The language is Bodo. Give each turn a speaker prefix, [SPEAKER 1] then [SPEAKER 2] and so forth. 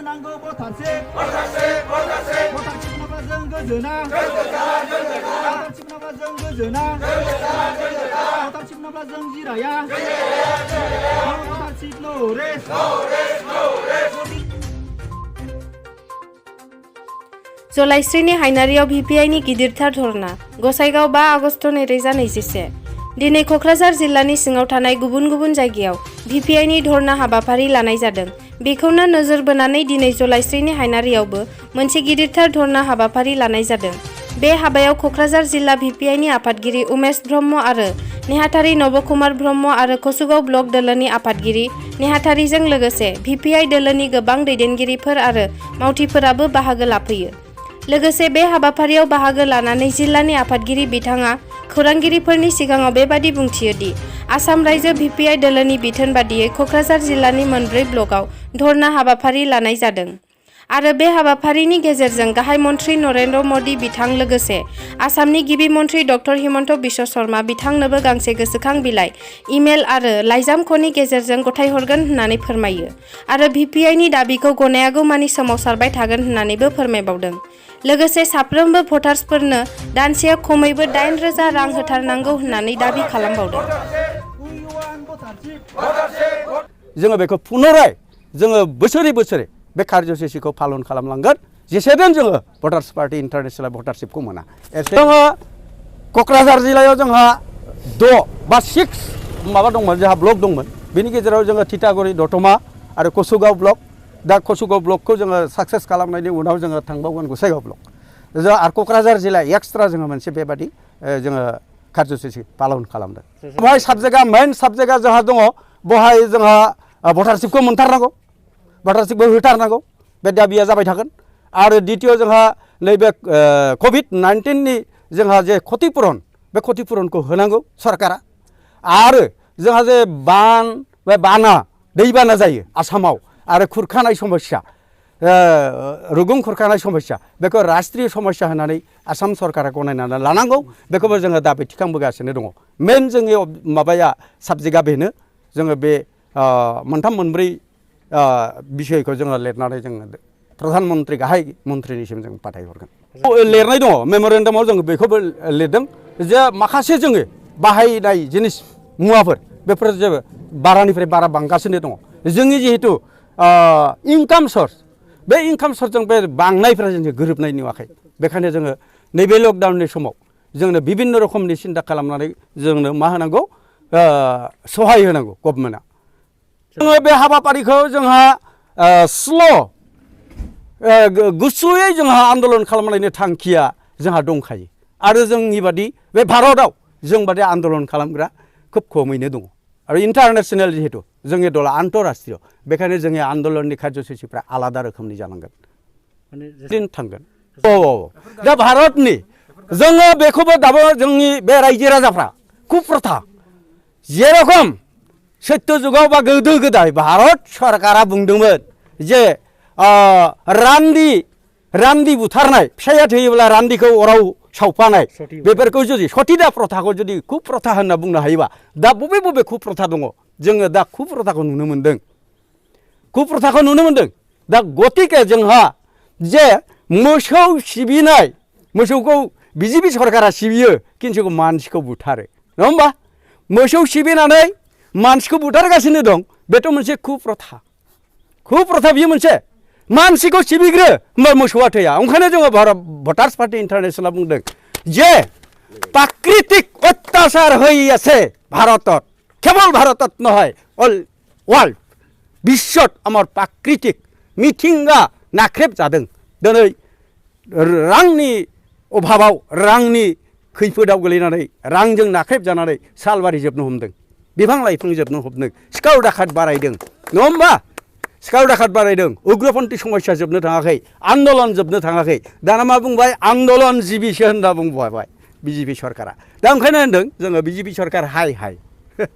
[SPEAKER 1] नांगौ भटारशिप नङाबा जों गोजोना भटारशिप नङाबा जों गोजोना भटारशिप नङाबा जों जिराया भटारशिप नो रेस
[SPEAKER 2] जलाइस्रिनि हायनारियाव भिपिआइनि गिदिरथार धरना गसाइगाव 5 आगस्ट 2021 दिनै क'क्राझार जिल्लानि सिङाव थानाय गुबुन गुबुन जायगायाव भिपिआइनि धरना हाबाफारि लानाय जादों। बेखौनो नोजोर बोनानै दिनै जलाइस्रिनि हायनारियावबो मोनसे गिदिरथार धरना हाबाफारि लानाय जादों। बे हाबायाव क'क्राझार जिल्ला भिपिआइनि आफादगिरि उमेश ब्रह्म आरो नेहाथारि नबकुमार ब्रह्म आरो कसुगाव ब्लक दोलोनि आफादगिरि नेहाथारिजों लोगोसे भिपिआइ दोलोनि गोबां दैदेनगिरिफोर आरो मावथिफोराबो बाहागो लाफैयो। लोगोसे बे हाबाफारियाव बाहागो लानानै जिल्लानि आफादगिरि बिथाङा खौरांगिरिफोरनि सिगाङाव बेबादि बुंथियो दि आसाम रायजो भिपिआइ दोलोनि बिथोन बादियै क'क्राझार जिल्लानि मोनब्रै ब्लकआव धरना हाबाफारि लानाय जादों आरो बे हाबाफारिनि गेजेरजों गाहाय मन्त्रि नरेन्द्र मदि बिथां लोगोसे आसामनि गिबि मन्त्रि डक्टर हिमन्त बिश्व शर्मा बिथांनोबो गांसे गोसोखां बिलाइ इमेल आरो लाइजामख'नि गेजेरजों गथायहरगोन होननानै फोरमायो आरो भिपिआइनि दाबिखौ गनायागौमानि सोमावसारबाय थागोन होननानैबो फोरमायबावदों। लोगोसे साफ्रोमबो भटार्सफोरनो दानसेयाव खमैबो 8,000 रां होथारनांगौ होननानै दाबि खालामबावदों।
[SPEAKER 3] जोङो बेखौ पुनराय जोङो बोसोरै बे कार्यसूचिखौ पालन खालामलांगोन जेसेबां जोङो भटार्स पार्टी इन्टारनेशनेल भटारशिपखौ मोना। जोङो क'क्राझार जिल्लायाव जोंहा 6 बा 6 माबा दंमोन जोंहा ब्लक दंमोन बेनि गेजेराव जोङो थिथागुरि दतमा आरो कसुगाव ब्लक दा कसुगाव ब्लकखौ जोङो साक्सेस खालामनायनि उनाव जोङो थांबावगोन गसाइगाव ब्लक जों आरो क'क्राझार जिल्ला एक्सट्रा जोङो मोनसे बेबादि जोङो कार्यसूचि पालन खालामदों। बेवहाय साबजेक्टआ मेइन साबजेक्टआ जोंहा दङ बेवहाय जोंहा भटारशिपखौ मोनथारनांगौ भटारशिपखौ होथारनांगौ बे दाबिया जाबाय थागोन आरो द्वितीय जोंहा नैबे COVID-19नि जोंहा जे क्षतिपुरन बे क्षतिपुरनखौ होनांगौ सरकारा आरो जोंहा जे बाना दैबाना जायो आसामाव आरो खुरखानाय समस्या रुगुं खुरखानाय समस्या बेखौ राष्ट्रीय समस्या होननानै आसाम सरकारा गनायनानै लानांगौ बेखौबो जोङो दाबि थिखांबोगासिनो दङ। मेइन जोंनि माबाया साबजेक्टआ बेनो जोङो बे मोनथाम मोनब्रै बिषयखौ जोङो लिरनानै जोङो प्रधान मन्त्रि गाहाय मन्त्रिनिसिम जों फाथायहरगोन। लिरनाय दङ मेम'रेन्डामाव जोङो बेखौबो लिरदों जे माखासे जोङो बाहायनाय जिनिस मुवाफोर बेफोर जेबो बारानिफ्राय बारा बांगासिनो दङ। जोंनि जिहेतु इनकाम सर्स बे इनकाम सर्सजों बे बांनायफ्रा जों गोरोबनाय नुवाखै बेखायनो जोङो नैबे लकडाउननि समाव जोंनो बिभिन्न रोखोमनि सिन्था खालामनानै जोंनो मा होनांगौ सहाय होनांगौ गभर्नमेन्टआ। जोङो बे हाबाफारिखौ जोंहा गुसुयै जोंहा आन्दलन खालामनायनि थांखिया जोंहा दंखायो आरो जोंनि बादि बे भारतआव जों बादि आन्दलन खालामग्रा खोब खमैनो दङ आरो इन्टारनेशनेल जिहेतु जोंनि दला आन्तराष्ट्रीय बेखायनो जोंनि आन्दलननि कार्यसूचिफ्रा आलादा रोखोमनि जानांगोन दिन थांगोन। दा भारतनि जोङो बेखौबो दाबो जोंनि बे रायजो राजाफ्रा कुप्रथा जेरखम सत्य जुगाव बा गोदो गोदाय भारत सरकारा बुंदोंमोन जे रान्दि बुथारनाय फिसाया थैयोब्ला रान्दिखौ अराव सावफानाय बेफोरखौ जुदि सतिदा प्रथाखौ जुदि कुप्रथा होनना बुंनो हायोबा दा बबे कुप्रथा दङ जोङो दा कुप्रथाखौ नुनो मोन्दों दा गतिके जोंहा जे मोसौ सिबिनाय मोसौखौ बिजेपि सरकारा सिबियो खिन्थु मानसिखौ बुथारो नङा होमबा मोसौ सिबिनानै मानसिखौ बुथारगासिनो दं बेथ' मोनसे कुप्रथा बियो मोनसे मानसिखौ सिबिग्रो होमबा मोसौआ थैया ओंखायनो जोङो भटार्स पार्टी इन्टारनेशनेल बुंदों जे प्राकृतिक अत्याचार হৈ আছে ভাৰতত কেৱল ভাৰতত নহয় অল वर्ल्ड বিশ্বত আমাৰ প্ৰাকৃতিক মিथिंगा नाख्रेब जादों दिनै रांनि अभाबाव रांनि खैफोदाव गोलैनानै रांजों नाख्रेब जानानै सालबारि जोबनो हमदों बिफां लाइफां जोबनो हमदों सिखाव दाखात बारायदों नङा होमबा सिखाव दाखात बारायदों उग्रपन्थी समस्या जोबनो थाङाखै आन्दलन जोबनो थाङाखै दाना मा बुंबाय आन्दलन जिबिसो होनना बुंबाय बिजेपि सरकारा दा ओंखायनो होनदों जोङो बिजेपि सरकार हाय